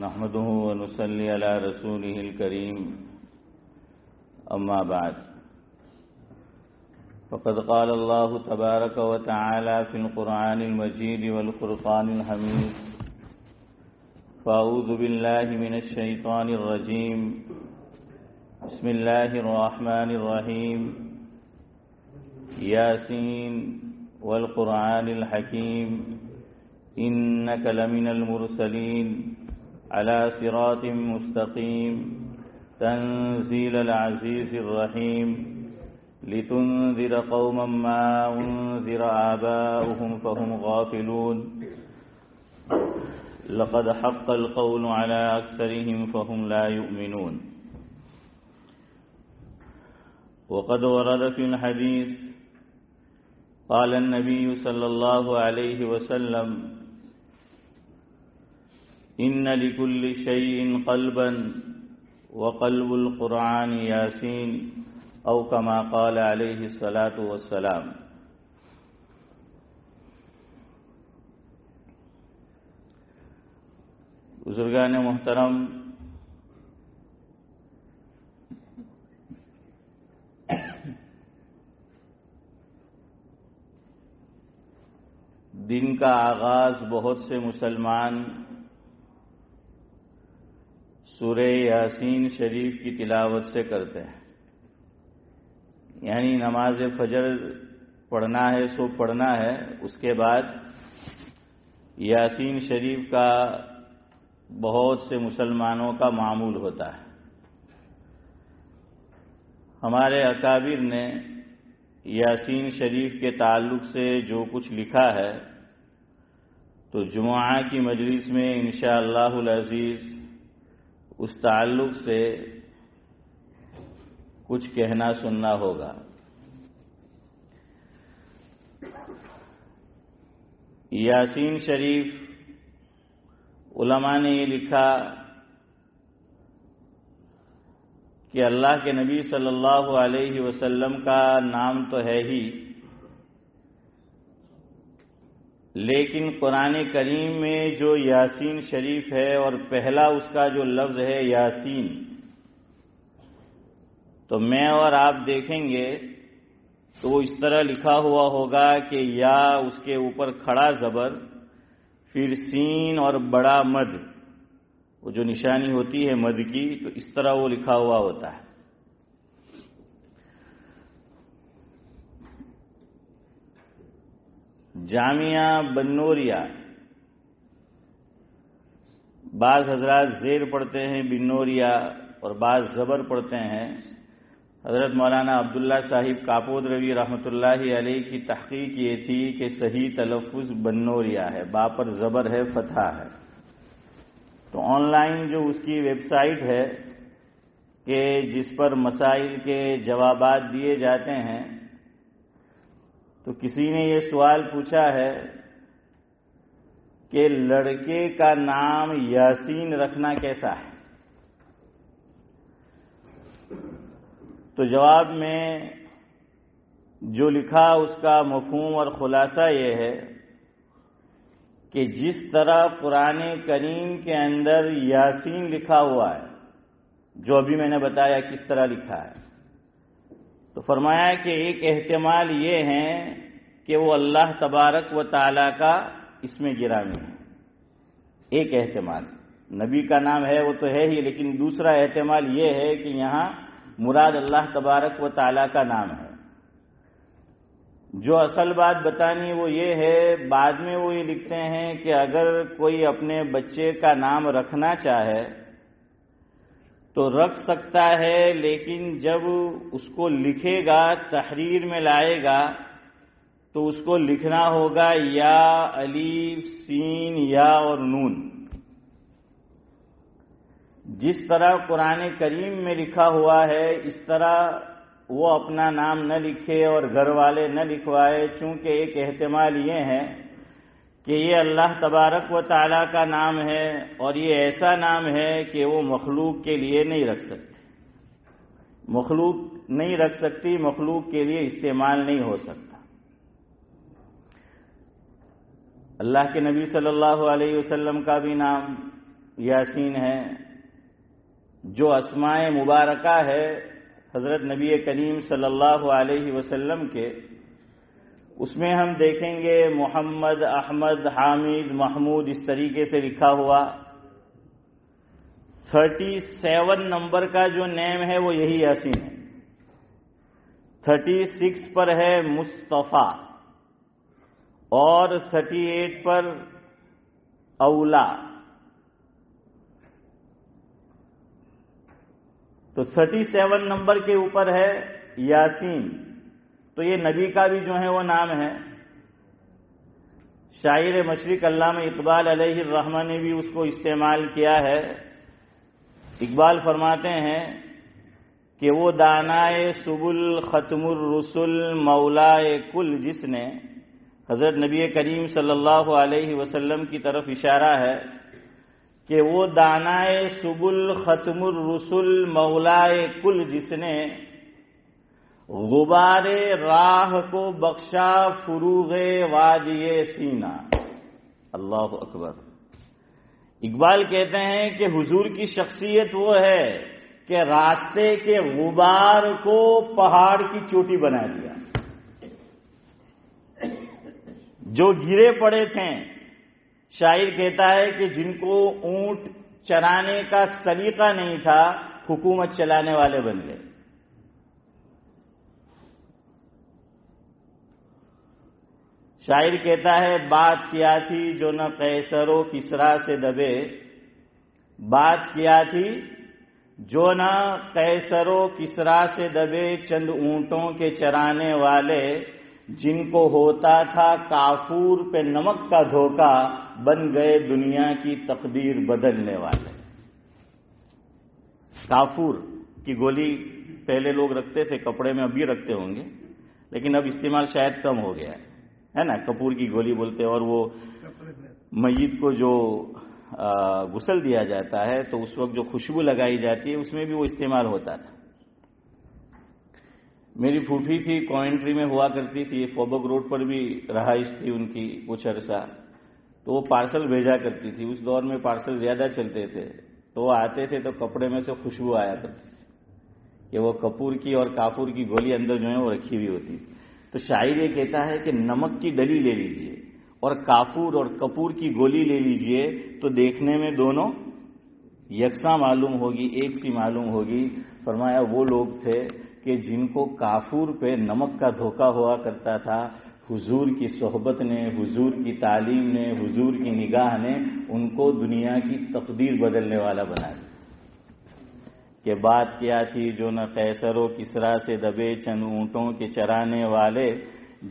نحمده ونصلي على رسوله الكريم أما بعد فقد قال الله تبارك وتعالى في القرآن المجيد والفرقان الحميد فأعوذ بالله من الشيطان الرجيم بسم الله الرحمن الرحيم ياسين والقرآن الحكيم إنك لمن المرسلين على صراط مستقيم تنزيل العزيز الرحيم لتنذر قوما ما أنذر آباؤهم فهم غافلون لقد حق القول على أكثرهم فهم لا يؤمنون وقد ورد في الحديث قال النبي صلى الله عليه وسلم إن لكل شيء قلبا وقلب القرآن ياسين أو كما قال عليه الصلاة والسلام. بزرگان محترم، دن کا آغاز بہت سے مسلمان سورہ یاسین شریف کی تلاوت سے کرتے ہیں، یعنی نماز فجر پڑھنا ہے سو پڑھنا ہے، اس کے بعد یاسین شریف کا بہت سے مسلمانوں کا معمول ہوتا ہے۔ ہمارے اکابر نے یاسین شریف کے تعلق سے جو کچھ لکھا ہے تو جمعہ کی مجلس میں انشاءاللہ العزیز اس تعلق سے کچھ کہنا سننا ہوگا۔ یاسین شریف علماء نے یہ لکھا کہ اللہ کے نبی صلی اللہ علیہ وسلم کا نام تو ہے ہی، لیکن قرآن کریم میں جو یاسین شریف ہے اور پہلا اس کا جو لفظ ہے یاسین، تو میں اور آپ دیکھیں گے تو وہ اس طرح لکھا ہوا ہوگا کہ یا اس کے اوپر کھڑا زبر، پھر سین اور بڑا مد، وہ جو نشانی ہوتی ہے مد کی، تو اس طرح وہ لکھا ہوا ہوتا ہے۔ جامعہ بنوریہ، بعض حضرات زیر پڑھتے ہیں بنوریہ اور بعض زبر پڑھتے ہیں۔ حضرت مولانا عبداللہ صاحب کاپودروی رحمۃ اللہ علیہ کی تحقیق یہ تھی کہ صحیح تلفظ بنوریہ ہے، با پر زبر ہے، فتحہ ہے۔ تو آن لائن جو اس کی ویب سائٹ ہے کہ جس پر مسائل کے جوابات دیے جاتے ہیں، تو کسی نے یہ سوال پوچھا ہے کہ لڑکے کا نام یاسین رکھنا کیسا ہے؟ تو جواب میں جو لکھا اس کا مفہوم اور خلاصہ یہ ہے کہ جس طرح قرآن کریم کے اندر یاسین لکھا ہوا ہے، جو ابھی میں نے بتایا کس طرح لکھا ہے، تو فرمایا کہ ایک احتمال یہ ہے کہ وہ اللہ تبارک و تعالی کا اسم گرامی ہے۔ ایک احتمال، نبی کا نام ہے وہ تو ہے ہی، لیکن دوسرا احتمال یہ ہے کہ یہاں مراد اللہ تبارک و تعالی کا نام ہے۔ جو اصل بات بتانی وہ یہ ہے، بعد میں وہ یہ لکھتے ہیں کہ اگر کوئی اپنے بچے کا نام رکھنا چاہے تو رکھ سکتا ہے، لیکن جب اس کو لکھے گا، تحریر میں لائے گا، تو اس کو لکھنا ہوگا یا الف سین یا اور نون۔ جس طرح قرآن کریم میں لکھا ہوا ہے اس طرح وہ اپنا نام نہ لکھے اور گھر والے نہ لکھوائے، چونکہ ایک احتمال یہ ہے کہ یہ اللہ تبارک و تعالی کا نام ہے اور یہ ایسا نام ہے کہ وہ مخلوق کے لیے نہیں رکھ سکتے، مخلوق نہیں رکھ سکتی، مخلوق کے لیے استعمال نہیں ہو سکتا۔ اللہ کے نبی صلی اللہ علیہ وسلم کا بھی نام یاسین ہے، جو اسماء مبارکہ ہے حضرت نبی کریم صلی اللہ علیہ وسلم کے، اس میں ہم دیکھیں گے محمد، احمد، حامد، محمود اس طریقے سے لکھا ہوا۔ 37 نمبر کا جو نیم ہے وہ یہی یاسین ہے۔ 36 پر ہے مصطفیٰ اور 38 پر اولا۔ تو 37 نمبر کے اوپر ہے یاسین، تو یہ نبی کا بھی جو ہے وہ نام ہے۔ شاعر مشرق علامہ اقبال علیہ الرحمہ نے بھی اس کو استعمال کیا ہے۔ اقبال فرماتے ہیں کہ وہ دانائے سبل ختم الرسل مولائے کل، جس نے، حضرت نبی کریم صلی اللہ علیہ وسلم کی طرف اشارہ ہے کہ وہ دانائے سبل ختم الرسل مولائے کل، جس نے غبار راہ کو بخشا فروغ وادی سینہ۔ اللہ اکبر۔ اقبال کہتے ہیں کہ حضور کی شخصیت وہ ہے کہ راستے کے غبار کو پہاڑ کی چوٹی بنا دیا۔ جو گرے پڑے تھے، شاعر کہتا ہے کہ جن کو اونٹ چرانے کا سلیقہ نہیں تھا، حکومت چلانے والے بن گئے۔ شاعر کہتا ہے بات کیا تھی جو نہ قیصر و کسریٰ سے دبے، بات کیا تھی جو نہ قیصر و کسریٰ سے دبے، چند اونٹوں کے چرانے والے، جن کو ہوتا تھا کافور پہ نمک کا دھوکہ، بن گئے دنیا کی تقدیر بدلنے والے۔ کافور کی گولی پہلے لوگ رکھتے تھے کپڑے میں، ابھی رکھتے ہوں گے لیکن اب استعمال شاید کم ہو گیا ہے نا، کپور کی گولی بولتے ہیں۔ اور وہ میت کو جو غسل دیا جاتا ہے تو اس وقت جو خوشبو لگائی جاتی ہے اس میں بھی وہ استعمال ہوتا تھا۔ میری پھوپھی تھی، کوئنٹری میں ہوا کرتی تھی، فوبک روڈ پر بھی رہائش تھی ان کی کچھ عرصہ، تو وہ پارسل بھیجا کرتی تھی۔ اس دور میں پارسل زیادہ چلتے تھے، تو وہ آتے تھے تو کپڑے میں سے خوشبو آیا کرتی تھی کہ وہ کپور کی اور کافور کی گولی اندر جو ہے وہ رکھی ہوئی ہوتی تھی۔ تو شاعر یہ کہتا ہے کہ نمک کی ڈلی لے لیجئے اور کافور اور کپور کی گولی لے لیجئے تو دیکھنے میں دونوں یکساں معلوم ہوگی، ایک سی معلوم ہوگی۔ فرمایا وہ لوگ تھے کہ جن کو کافور پہ نمک کا دھوکہ ہوا کرتا تھا، حضور کی صحبت نے، حضور کی تعلیم نے، حضور کی نگاہ نے ان کو دنیا کی تقدیر بدلنے والا بنا دیا۔ کہ بات کیا تھی جو نہ قیصر و کسریٰ سے دبے، چند اونٹوں کے چرانے والے،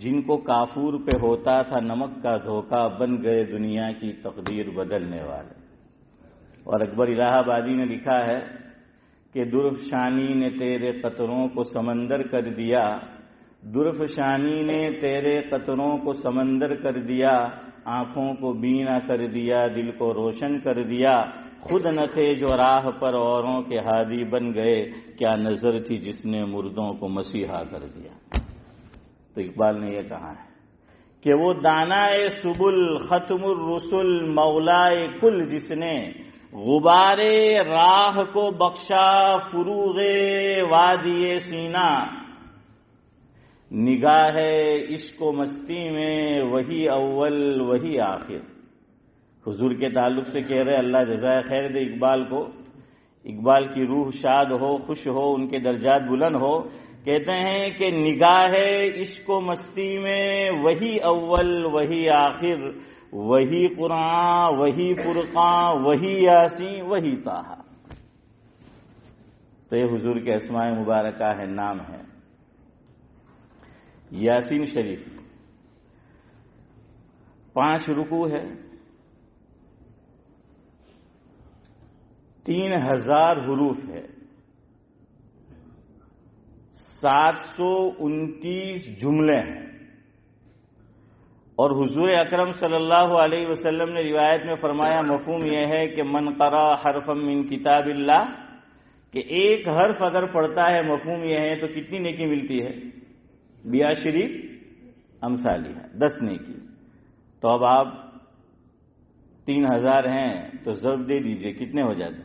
جن کو کافور پہ ہوتا تھا نمک کا دھوکہ، بن گئے دنیا کی تقدیر بدلنے والے۔ اور اکبر الہ آبادی نے لکھا ہے کہ درفشانی نے تیرے قطروں کو سمندر کر دیا، درفشانی نے تیرے قطروں کو سمندر کر دیا، آنکھوں کو بینا کر دیا، دل کو روشن کر دیا، خود نہ تھے جو راہ پر اوروں کے ہادی بن گئے، کیا نظر تھی جس نے مردوں کو مسیحا کر دیا۔ تو اقبال نے یہ کہا ہے کہ وہ دانائے سبل ختم الرسل مولائے کل، جس نے غبار راہ کو بخشا فروغ وادی سینہ، نگاہ عشق و مستی میں وہی اول وہی آخر۔ حضور کے تعلق سے کہہ رہے اللہ جزائے خیر دے اقبال کو، اقبال کی روح شاد ہو، خوش ہو، ان کے درجات بلند ہو۔ کہتے ہیں کہ نگاہ عشق و مستی میں وہی اول وہی آخر، وہی قرآن وہی فرقان وہی یاسین وہی طٰہٰ۔ تو یہ حضور کے اسماء مبارکہ ہے، نام ہے یاسین شریف۔ 5 رکوع ہے، 3000 حروف ہے، 729 جملے ہیں، اور حضور اکرم صلی اللہ علیہ وسلم نے روایت میں فرمایا، مفہوم یہ ہے کہ من قرأ حرفا من کتاب اللہ، کہ ایک حرف اگر پڑھتا ہے، مفہوم یہ ہے تو کتنی نیکی ملتی ہے؟ بعشر امثالہ، 10 نیکی۔ تو اب آپ 3000 ہیں تو ضرب دے دیجئے، کتنے ہو جاتے؟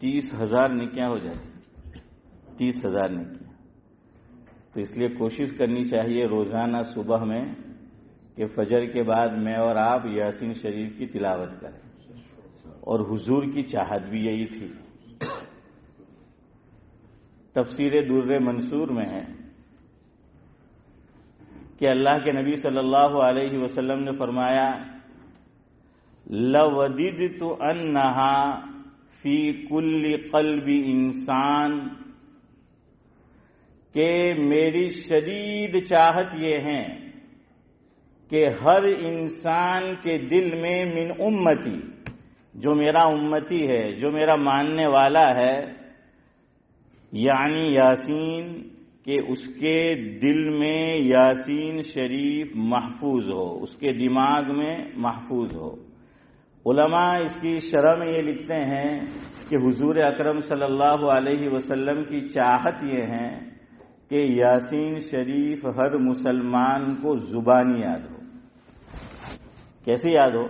30,000 نیکیاں ہو جاتی، 30,000 نیکیاں۔ تو اس لیے کوشش کرنی چاہیے روزانہ صبح میں کہ فجر کے بعد میں اور آپ یاسین شریف کی تلاوت کریں، اور حضور کی چاہت بھی یہی تھی۔ تفسیر در منصور میں ہے کہ اللہ کے نبی صلی اللہ علیہ وسلم نے فرمایا لَوَدِدْتُ أَنَّهَا فِي كُلِّ قَلْبِ انسان، کہ میری شدید چاہت یہ ہے کہ ہر انسان کے دل میں من امتی، جو میرا امتی ہے، جو میرا ماننے والا ہے، یعنی یاسین، کہ اس کے دل میں یاسین شریف محفوظ ہو، اس کے دماغ میں محفوظ ہو۔ علماء اس کی شرح میں یہ لکھتے ہیں کہ حضور اکرم صلی اللہ علیہ وسلم کی چاہت یہ ہے کہ یاسین شریف ہر مسلمان کو زبانی یاد ہو۔ کیسے یاد ہو؟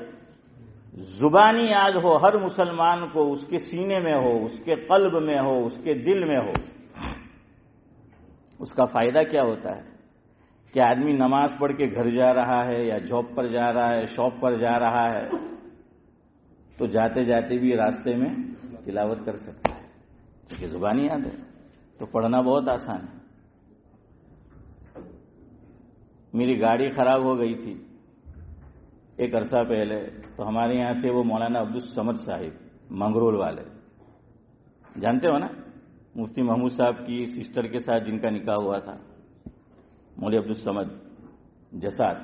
زبانی یاد ہو، ہر مسلمان کو اس کے سینے میں ہو، اس کے قلب میں ہو، اس کے دل میں ہو۔ اس کا فائدہ کیا ہوتا ہے کہ آدمی نماز پڑھ کے گھر جا رہا ہے یا جاب پر جا رہا ہے، شاپ پر جا رہا ہے، تو جاتے جاتے بھی راستے میں تلاوت کر سکتا ہے، کیونکہ زبانی یاد ہے تو پڑھنا بہت آسان ہے۔ میری گاڑی خراب ہو گئی تھی ایک عرصہ پہلے، تو ہمارے یہاں تھے وہ مولانا عبدالصمد صاحب منگرول والے، جانتے ہو نا، مفتی محمود صاحب کی سسٹر کے ساتھ جن کا نکاح ہوا تھا، مولوی عبدالصمد جسات۔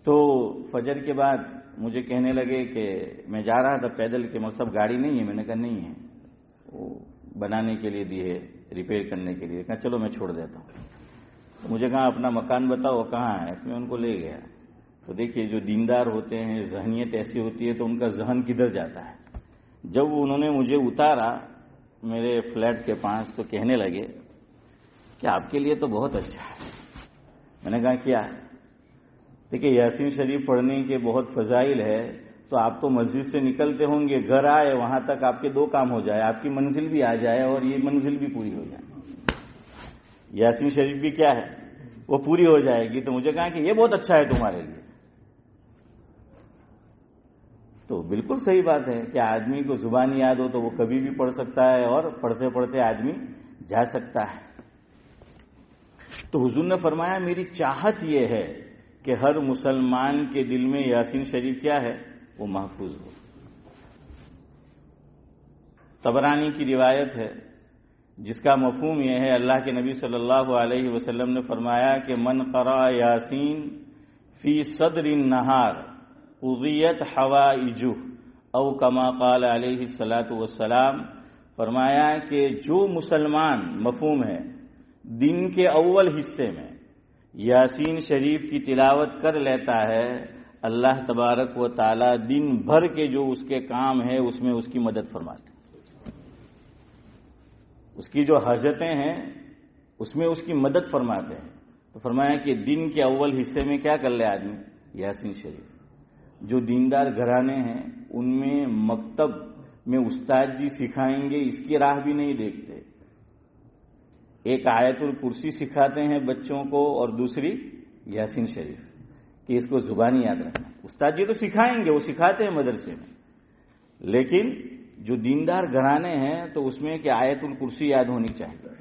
تو فجر کے بعد مجھے کہنے لگے کہ میں جا رہا تھا پیدل، کہ مطلب گاڑی نہیں ہے؟ میں نے کہا نہیں ہے، وہ بنانے کے لیے دی ہے، ریپیئر کرنے کے لیے۔ کہا چلو میں چھوڑ دیتا ہوں۔ مجھے کہا اپنا مکان بتاؤ کہاں ہے، میں ان کو لے گیا۔ تو دیکھیے جو دیندار ہوتے ہیں، ذہنیت ایسی ہوتی ہے تو ان کا ذہن کدھر جاتا ہے۔ جب انہوں نے مجھے اتارا میرے فلیٹ کے پاس تو کہنے لگے کہ آپ کے لیے تو بہت اچھا ہے۔ میں نے کہا کیا؟ دیکھیے یاسین شریف پڑھنے کے بہت فضائل ہے، تو آپ تو مسجد سے نکلتے ہوں گے، گھر آئے وہاں تک آپ کے 2 کام ہو جائے، آپ کی منزل بھی آ جائے اور یہ منزل بھی پوری ہو جائے، یاسین شریف بھی کیا ہے وہ پوری ہو جائے گی۔ تو مجھے کہا کہ یہ بہت اچھا ہے تمہارے لیے۔ تو بالکل صحیح بات ہے کہ آدمی کو زبان یاد ہو تو وہ کبھی بھی پڑھ سکتا ہے، اور پڑھتے پڑھتے آدمی جا سکتا ہے۔ تو حضور نے فرمایا میری چاہت یہ ہے کہ ہر مسلمان کے دل میں یاسین شریف کیا ہے، وہ محفوظ ہو۔ طبرانی کی روایت ہے جس کا مفہوم یہ ہے، اللہ کے نبی صلی اللہ علیہ وسلم نے فرمایا کہ من قرأ یاسین فی صدر النہار قضیت حوائجہ، او کما قال علیہ الصلاۃ والسلام، فرمایا کہ جو مسلمان، مفہوم ہے، دن کے اول حصے میں یاسین شریف کی تلاوت کر لیتا ہے، اللہ تبارک و تعالی دن بھر کے جو اس کے کام ہیں اس میں اس کی مدد فرماتے ہیں، اس کی جو حاجتیں ہیں اس میں اس کی مدد فرماتے ہیں۔ تو فرمایا کہ دن کے اول حصے میں کیا کر لے آدمی، یاسین شریف۔ جو دیندار گھرانے ہیں ان میں مکتب میں استاد جی سکھائیں گے اس کی راہ بھی نہیں دیکھتے، ایک آیت الکرسی سکھاتے ہیں بچوں کو اور دوسری یاسین شریف، کہ اس کو زبانی یاد رکھنا۔ استاد جی تو سکھائیں گے، وہ سکھاتے ہیں مدرسے میں، لیکن جو دیندار گھرانے ہیں تو اس میں کہ آیت الکرسی یاد ہونی چاہیے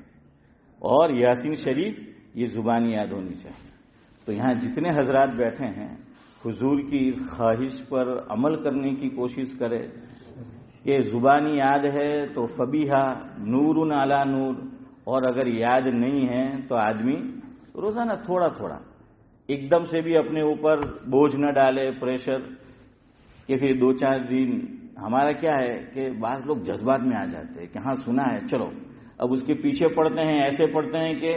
اور یاسین شریف یہ زبانی یاد ہونی چاہیے۔ تو یہاں جتنے حضرات بیٹھے ہیں حضور کی اس خواہش پر عمل کرنے کی کوشش کرے کہ زبانی یاد ہے تو فبیہا نور علی نور، اور اگر یاد نہیں ہے تو آدمی روزانہ تھوڑا تھوڑا، ایک دم سے بھی اپنے اوپر بوجھ نہ ڈالے، پریشر، کہ پھر 2-4 دن۔ ہمارا کیا ہے کہ بعض لوگ جذبات میں آ جاتے ہیں کہ ہاں سنا ہے چلو، اب اس کے پیچھے پڑھتے ہیں، ایسے پڑھتے ہیں کہ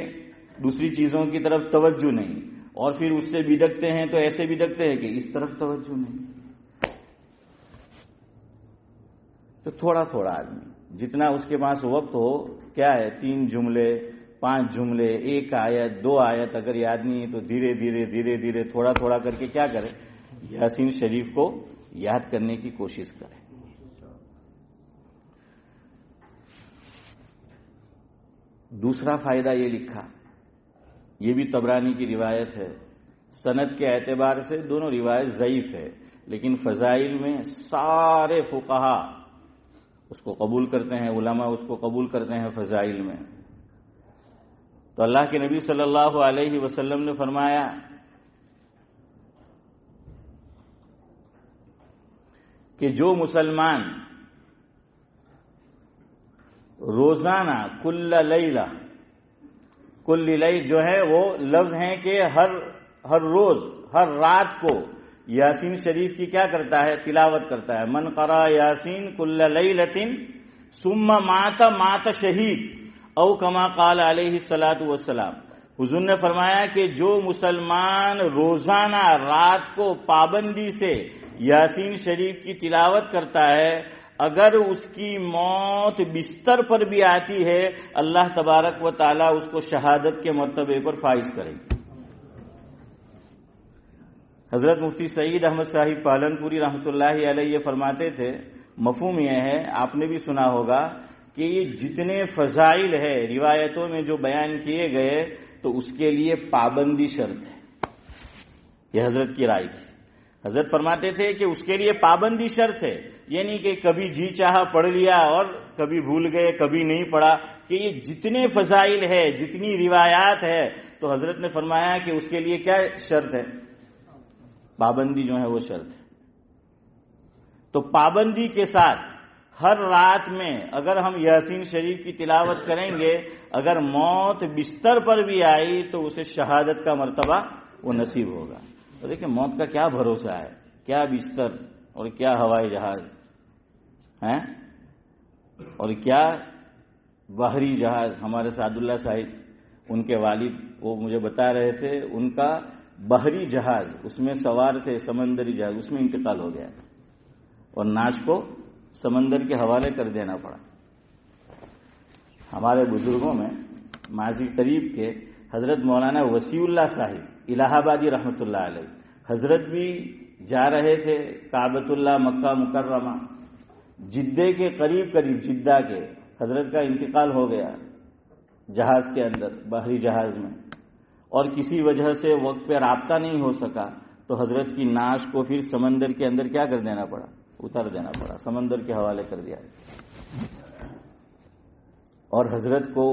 دوسری چیزوں کی طرف توجہ نہیں، اور پھر اس سے بدکتے ہیں تو ایسے بدکتے ہیں کہ اس طرف توجہ نہیں۔ تو تھوڑا تھوڑا آدمی جتنا اس کے پاس وقت ہو، کیا ہے 3 جملے 5 جملے 1 آیت 2 آیت اگر یاد نہیں ہے تو دھیرے دھیرے دھیرے دھیرے تھوڑا تھوڑا کر کے کیا کرے، یاسین شریف کو یاد کرنے کی کوشش کریں۔ دوسرا فائدہ یہ لکھا، یہ بھی طبرانی کی روایت ہے، سند کے اعتبار سے دونوں روایت ضعیف ہے، لیکن فضائل میں سارے فقہا اس کو قبول کرتے ہیں، علماء اس کو قبول کرتے ہیں فضائل میں۔ تو اللہ کے نبی صلی اللہ علیہ وسلم نے فرمایا کہ جو مسلمان روزانہ کل لیلہ، کل لیل جو ہے وہ لفظ ہیں کہ ہر روز، ہر رات کو یاسین شریف کی کیا کرتا ہے؟ تلاوت کرتا ہے۔ من قرأ یاسین کل لیلۃ ثم مات شہید او کما قال علیہ الصلاۃ والسلام۔ حضور نے فرمایا کہ جو مسلمان روزانہ رات کو پابندی سے یاسین شریف کی تلاوت کرتا ہے، اگر اس کی موت بستر پر بھی آتی ہے، اللہ تبارک و تعالی اس کو شہادت کے مرتبے پر فائز کرے گی۔ حضرت مفتی سعید احمد صاحب پالنپوری رحمۃ اللہ علیہ یہ فرماتے تھے، مفہوم یہ ہے، آپ نے بھی سنا ہوگا کہ یہ جتنے فضائل ہے روایتوں میں جو بیان کیے گئے تو اس کے لیے پابندی شرط ہے۔ یہ حضرت کی رائے تھی۔ حضرت فرماتے تھے کہ اس کے لیے پابندی شرط ہے، یعنی کہ کبھی جی چاہا پڑھ لیا اور کبھی بھول گئے، کبھی نہیں پڑھا، کہ یہ جتنے فضائل ہے، جتنی روایات ہے، تو حضرت نے فرمایا کہ اس کے لیے کیا شرط ہے؟ پابندی جو ہے وہ شرط ہے۔ تو پابندی کے ساتھ ہر رات میں اگر ہم یاسین شریف کی تلاوت کریں گے، اگر موت بستر پر بھی آئی تو اسے شہادت کا مرتبہ وہ نصیب ہوگا۔ تو دیکھیں موت کا کیا بھروسہ ہے، کیا بستر اور کیا ہوائی جہاز ہیں اور کیا بحری جہاز۔ ہمارے سعد اللہ صاحب، ان کے والد وہ مجھے بتا رہے تھے، ان کا بحری جہاز، اس میں سوار تھے، سمندری جہاز، اس میں انتقال ہو گیا اور ناش کو سمندر کے حوالے کر دینا پڑا۔ ہمارے بزرگوں میں ماضی قریب کے حضرت مولانا وسیع اللہ صاحب الہ آبادی رحمۃ اللہ علیہ، حضرت بھی جا رہے تھے کعبۃ اللہ مکہ مکرمہ، جدے کے قریب جدہ کے، حضرت کا انتقال ہو گیا جہاز کے اندر، بحری جہاز میں، اور کسی وجہ سے وقت پہ رابطہ نہیں ہو سکا تو حضرت کی ناش کو پھر سمندر کے اندر کیا کر دینا پڑا؟ اتار دینا پڑا، سمندر کے حوالے کر دیا۔ اور حضرت کو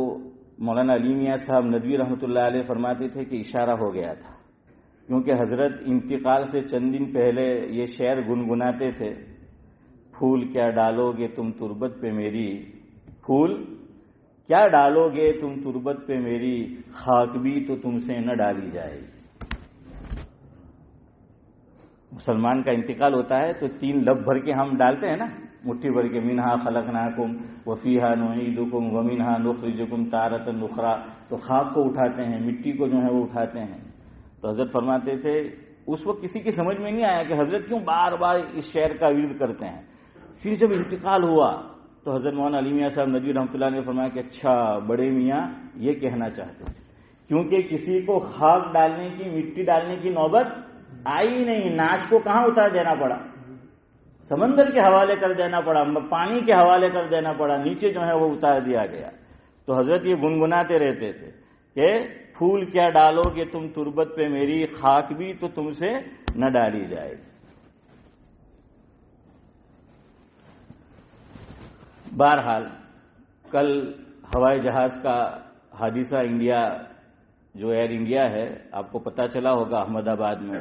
مولانا علی میاں صاحب ندوی رحمۃ اللہ علیہ فرماتے تھے کہ اشارہ ہو گیا تھا، کیونکہ حضرت انتقال سے چند دن پہلے یہ شعر گنگناتے تھے، پھول کیا ڈالو گے تم تربت پہ میری، پھول کیا ڈالو گے تم تربت پہ میری، خاک بھی تو تم سے نہ ڈالی جائے گی۔ مسلمان کا انتقال ہوتا ہے تو 3 لب بھر کے ہم ڈالتے ہیں نا، مٹھی بھر کے، منہا خلقناکم وفیہا نعیدکم ومنہا نخرجکم تارۃ اخری، تو خاک کو اٹھاتے ہیں، مٹی کو جو ہے وہ اٹھاتے ہیں۔ تو حضرت فرماتے تھے اس وقت کسی کی سمجھ میں نہیں آیا کہ حضرت کیوں بار بار اس شعر کا ورد کرتے ہیں۔ پھر جب انتقال ہوا تو حضرت مولانا علی میاں صاحب ندوی رحمۃ اللہ نے فرمایا کہ اچھا بڑے میاں یہ کہنا چاہتے ہیں، کیونکہ کسی کو خاک ڈالنے کی، مٹی ڈالنے کی نوبت آئی نہیں، ناش کو کہاں اتار دینا پڑا؟ سمندر کے حوالے کر دینا پڑا، پانی کے حوالے کر دینا پڑا، نیچے جو ہے وہ اتار دیا گیا۔ تو حضرت یہ گنگناتے رہتے تھے کہ پھول کیا ڈالو گے تم تربت پہ میری، خاک بھی تو تم سے نہ ڈالی جائے گی۔ بہرحال کل ہوائی جہاز کا حادثہ انڈیا جو ایئر انڈیا ہے، آپ کو پتا چلا ہوگا احمد آباد میں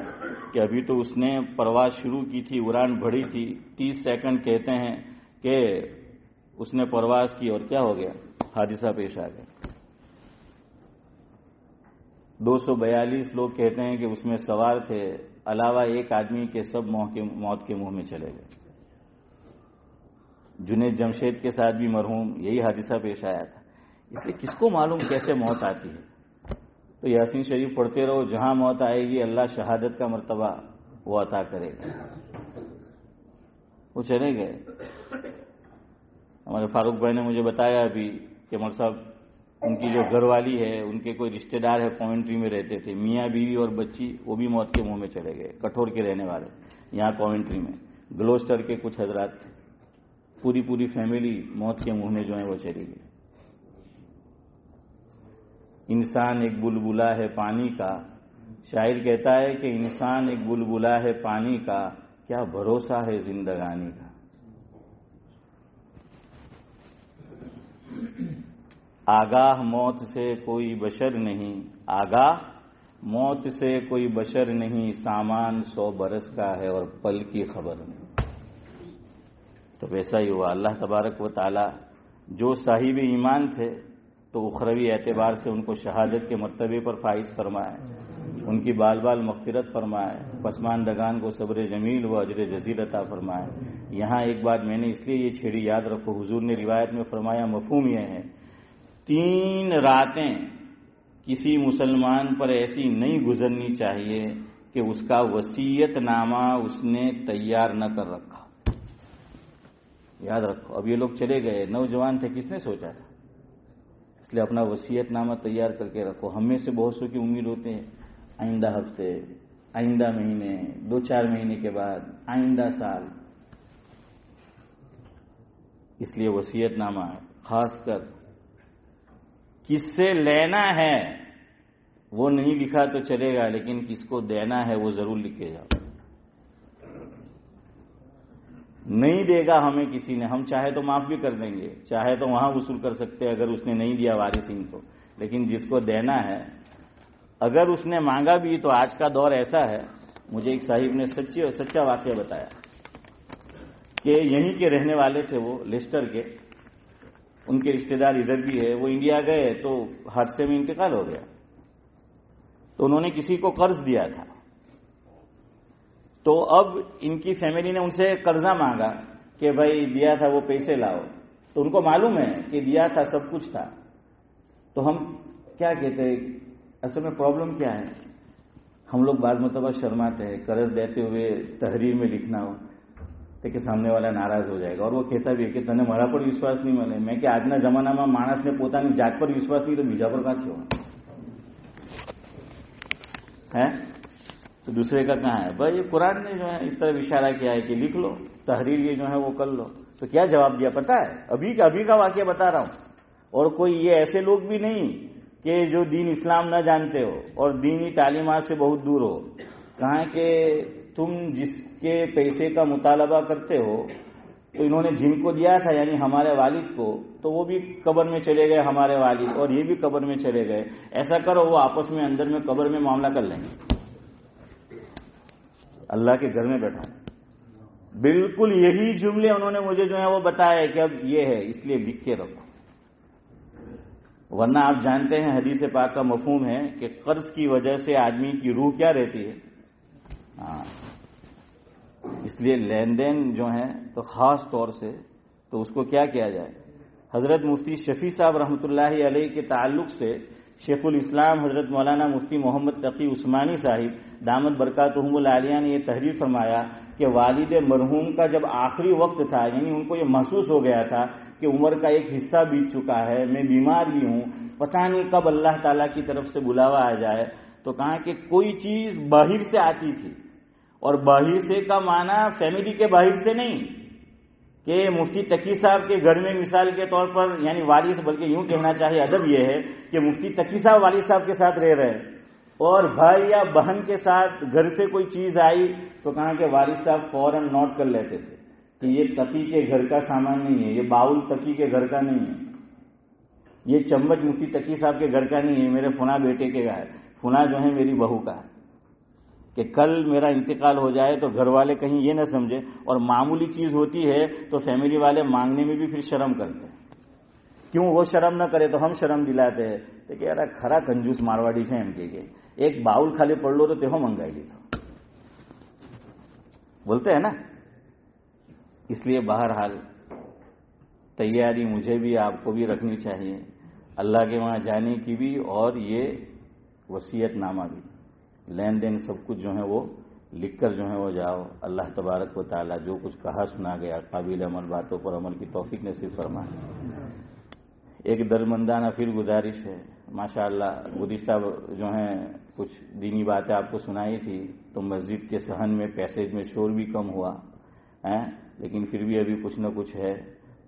کہ ابھی تو اس نے پرواز شروع کی تھی، اڑان بڑھی تھی، 30 سیکنڈ کہتے ہیں کہ اس نے پرواز کی اور کیا ہو گیا؟ حادثہ پیش آ گیا۔ 242 لوگ کہتے ہیں کہ اس میں سوار تھے، علاوہ ایک آدمی کے سب موت کے منہ میں چلے گئے۔ جنید جمشید کے ساتھ بھی مرحوم یہی حادثہ پیش آیا تھا۔ اس لیے کس کو معلوم کیسے موت آتی ہے؟ تو یاسین شریف پڑھتے رہو، جہاں موت آئے گی اللہ شہادت کا مرتبہ وہ عطا کرے گا۔ وہ چلے گئے۔ ہمارے فاروق بھائی نے مجھے بتایا ابھی کہ مول صاحب ان کی جو گھر والی ہے، ان کے کوئی رشتہ دار ہے کوئنٹری میں رہتے تھے، میاں بیوی اور بچی، وہ بھی موت کے منہ میں چلے گئے، کٹھور کے رہنے والے یہاں کوئنٹری میں، گلوسٹر کے کچھ حضرات تھے، پوری فیملی موت کے منہ میں جو ہے وہ چلی گئی۔ انسان ایک بلبلا ہے پانی کا، شاعر کہتا ہے کہ انسان ایک بلبلا ہے پانی کا، کیا بھروسہ ہے زندگانی کا۔ آگاہ موت سے کوئی بشر نہیں، آگاہ موت سے کوئی بشر نہیں، سامان 100 برس کا ہے اور پل کی خبر نہیں۔ تو ویسا ہی ہوا، اللہ تبارک و تعالی جو صاحب ایمان تھے تو اخروی اعتبار سے ان کو شہادت کے مرتبے پر فائز فرمائے، ان کی بال بال مغفرت فرمائے، پسماندگان کو صبر جمیل و اجر جزیل عطا فرمائے۔ یہاں ایک بات میں نے اس لیے یہ چھیڑی، یاد رکھو، حضور نے روایت میں فرمایا، مفہوم یہ ہے 3 راتیں کسی مسلمان پر ایسی نہیں گزرنی چاہیے کہ اس کا وصیت نامہ اس نے تیار نہ کر رکھا۔ یاد رکھو، اب یہ لوگ چلے گئے، نوجوان تھے، کس نے سوچا تھا؟ اس لیے اپنا وصیت نامہ تیار کر کے رکھو۔ ہم میں سے بہت سو کی امید ہوتے ہیں آئندہ ہفتے، آئندہ مہینے، 2-4 مہینے کے بعد، آئندہ سال۔ اس لیے وصیت نامہ خاص کر کس سے لینا ہے وہ نہیں لکھا تو چلے گا، لیکن کس کو دینا ہے وہ ضرور لکھے جاؤ۔ نہیں دے گا ہمیں کسی نے، ہم چاہے تو معاف بھی کر دیں گے، چاہے تو وہاں وصول کر سکتے اگر اس نے نہیں دیا وارثین کو، لیکن جس کو دینا ہے اگر اس نے مانگا بھی تو آج کا دور ایسا ہے، مجھے ایک صاحب نے سچا واقعہ بتایا کہ یہیں کے رہنے والے تھے، وہ لیسٹر کے، ان کے رشتہ دار ادھر بھی ہے، وہ انڈیا گئے تو حادثے میں انتقال ہو گیا، تو انہوں نے کسی کو قرض دیا تھا، تو اب ان کی فیملی نے ان سے قرضہ مانگا کہ بھائی دیا تھا وہ پیسے لاؤ، تو ان کو معلوم ہے کہ دیا تھا، سب کچھ تھا۔ تو ہم کیا کہتے ہیں، اصل میں پرابلم کیا ہے، ہم لوگ بعض مرتبہ شرماتے ہیں قرض دیتے ہوئے تحریر میں لکھنا ہو کہ سامنے والا ناراض ہو جائے گا، اور وہ کہتا بھی ہے کہ تنے مارا پر وشواس نہیں ملے، میں کہ આજના જમાનામાં માણસને પોતાની જાત પર વિશ્વાસ નહીં તો બીજા પર કાં થયો ہے؟ تو دوسرے کا کہاں ہے؟ بھائی یہ قرآن نے جو ہے اس طرح اشارہ کیا ہے کہ لکھ لو، تحریر یہ جو ہے وہ کر لو۔ تو کیا جواب دیا پتا ہے؟ ابھی کا واقعہ بتا رہا ہوں، اور کوئی یہ ایسے لوگ بھی نہیں کہ جو دین اسلام نہ جانتے ہو اور دینی تعلیمات سے بہت دور ہو، کہاں کہ تم جس کے پیسے کا مطالبہ کرتے ہو، تو انہوں نے جن کو دیا تھا یعنی ہمارے والد کو، تو وہ بھی قبر میں چلے گئے ہمارے والد، اور یہ بھی قبر میں چلے گئے، ایسا کرو وہ آپس میں اندر میں قبر میں معاملہ کر لیں گے، اللہ کے گھر میں بیٹھا۔ بالکل یہی جملے انہوں نے مجھے جو ہے وہ بتایا کہ اب یہ ہے، اس لیے لکھ کے رکھو، ورنہ آپ جانتے ہیں حدیث پاک کا مفہوم ہے کہ قرض کی وجہ سے آدمی کی روح کیا رہتی ہے۔ اس لیے لین دین جو ہے تو خاص طور سے تو اس کو کیا کیا جائے۔ حضرت مفتی شفیع صاحب رحمۃ اللہ علیہ کے تعلق سے شیخ الاسلام حضرت مولانا مفتی محمد تقی عثمانی صاحب دامت برکاتہم العالیہ نے یہ تحریر فرمایا کہ والد مرحوم کا جب آخری وقت تھا، یعنی ان کو یہ محسوس ہو گیا تھا کہ عمر کا ایک حصہ بیت چکا ہے، میں بیمار بھی ہوں، پتہ نہیں کب اللہ تعالیٰ کی طرف سے بلاوا آ جائے، تو کہا کہ کوئی چیز باہر سے آتی تھی، اور باہر سے کا معنی فیملی کے باہر سے نہیں کہ مفتی تقی صاحب کے گھر میں مثال کے طور پر یعنی والد، بلکہ یوں کہنا چاہیے ادب یہ ہے کہ مفتی تقی صاحب والد صاحب کے ساتھ رہ رہے اور بھائی یا بہن کے ساتھ گھر سے کوئی چیز آئی تو کہا کہ والد صاحب فوراً نوٹ کر لیتے تھے کہ یہ تقی کے گھر کا سامان نہیں ہے، یہ باؤل تقی کے گھر کا نہیں ہے، یہ چمچ مفتی تقی صاحب کے گھر کا نہیں ہے، میرے فنا بیٹے کے ہے، فنا جو ہے میری بہو کا ہے، کہ کل میرا انتقال ہو جائے تو گھر والے کہیں یہ نہ سمجھے، اور معمولی چیز ہوتی ہے تو فیملی والے مانگنے میں بھی پھر شرم کرتے ہیں، کیوں وہ شرم نہ کرے تو ہم شرم دلاتے ہیں، کہ یار کھرا کنجوس مارواڑی سے ایم کے ایک باؤل خالی پڑھ لو تو تیہو منگائی لی تو بولتے ہیں نا۔ اس لیے بہرحال تیاری مجھے بھی آپ کو بھی رکھنی چاہیے، اللہ کے وہاں جانے کی بھی اور یہ وصیت نامہ بھی، لین دین سب کچھ جو ہے وہ لکھ کر جو ہے وہ جاؤ۔ اللہ تبارک و تعالیٰ جو کچھ کہا سنا گیا قابل عمل باتوں پر عمل کی توفیق نصیب فرمائے۔ ایک درمندانہ پھر گزارش ہے، ماشاءاللہ گزشتہ جو ہیں کچھ دینی باتیں آپ کو سنائی تھی تو مسجد کے صحن میں پیسیج میں شور بھی کم ہوا ہے، لیکن پھر بھی ابھی کچھ نہ کچھ ہے،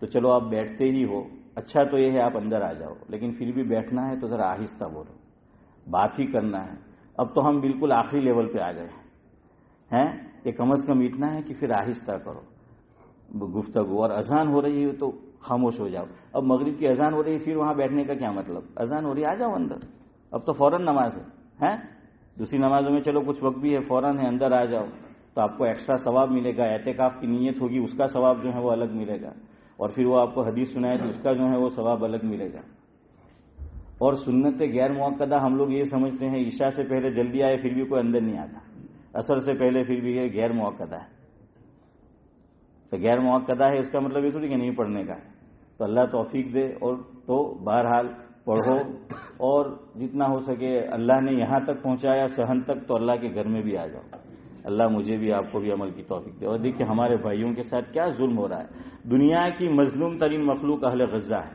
تو چلو آپ بیٹھتے ہی ہو، اچھا تو یہ ہے آپ اندر آ جاؤ، لیکن پھر بھی بیٹھنا ہے تو ذرا آہستہ بولو، بات ہی کرنا ہے۔ اب تو ہم بالکل آخری لیول پہ آ گئے ہیں کہ کم از کم اتنا ہے کہ پھر آہستہ کرو گفتگو، اور اذان ہو رہی ہے تو خاموش ہو جاؤ۔ اب مغرب کی اذان ہو رہی ہے پھر وہاں بیٹھنے کا کیا مطلب؟ اذان ہو رہی ہے آ جاؤ اندر، اب تو فوراً نماز ہے، دوسری نمازوں میں چلو کچھ وقت بھی ہے، فوراً ہے، اندر آ جاؤ تو آپ کو ایکسٹرا ثواب ملے گا، اعتکاف کی نیت ہوگی اس کا ثواب جو ہے وہ الگ ملے گا، اور پھر وہ آپ کو حدیث سنائے تو اس کا جو ہے وہ ثواب الگ ملے گا۔ اور سنت غیر موقدہ ہم لوگ یہ سمجھتے ہیں عشاء سے پہلے جلدی آئے پھر بھی کوئی اندر نہیں آتا، عصر سے پہلے پھر بھی یہ غیر موقدہ ہے، تو غیر موقدہ ہے اس کا مطلب یہ تھوڑی کہ نہیں پڑھنے کا ہے، تو اللہ توفیق دے، اور تو بہرحال پڑھو، اور جتنا ہو سکے اللہ نے یہاں تک پہنچایا صحن تک تو اللہ کے گھر میں بھی آ جاؤ، اللہ مجھے بھی آپ کو بھی عمل کی توفیق دے۔ اور دیکھیں ہمارے بھائیوں کے ساتھ کیا ظلم ہو رہا ہے، دنیا کی مظلوم ترین مخلوق اہل غزہ ہے،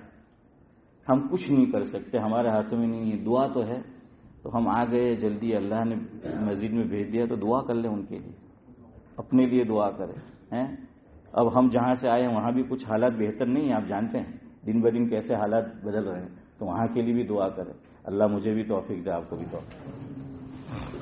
ہم کچھ نہیں کر سکتے، ہمارے ہاتھوں میں نہیں ہے، دعا تو ہے، تو ہم آ گئے جلدی، اللہ نے مسجد میں بھیج دیا تو دعا کر لیں ان کے لیے، اپنے لیے دعا کریں ہیں۔ اب ہم جہاں سے آئے ہیں وہاں بھی کچھ حالات بہتر نہیں ہیں، آپ جانتے ہیں دن بدن کیسے حالات بدل رہے ہیں، تو وہاں کے لیے بھی دعا کریں، اللہ مجھے بھی توفیق دے، آپ کو بھی توفیق دے۔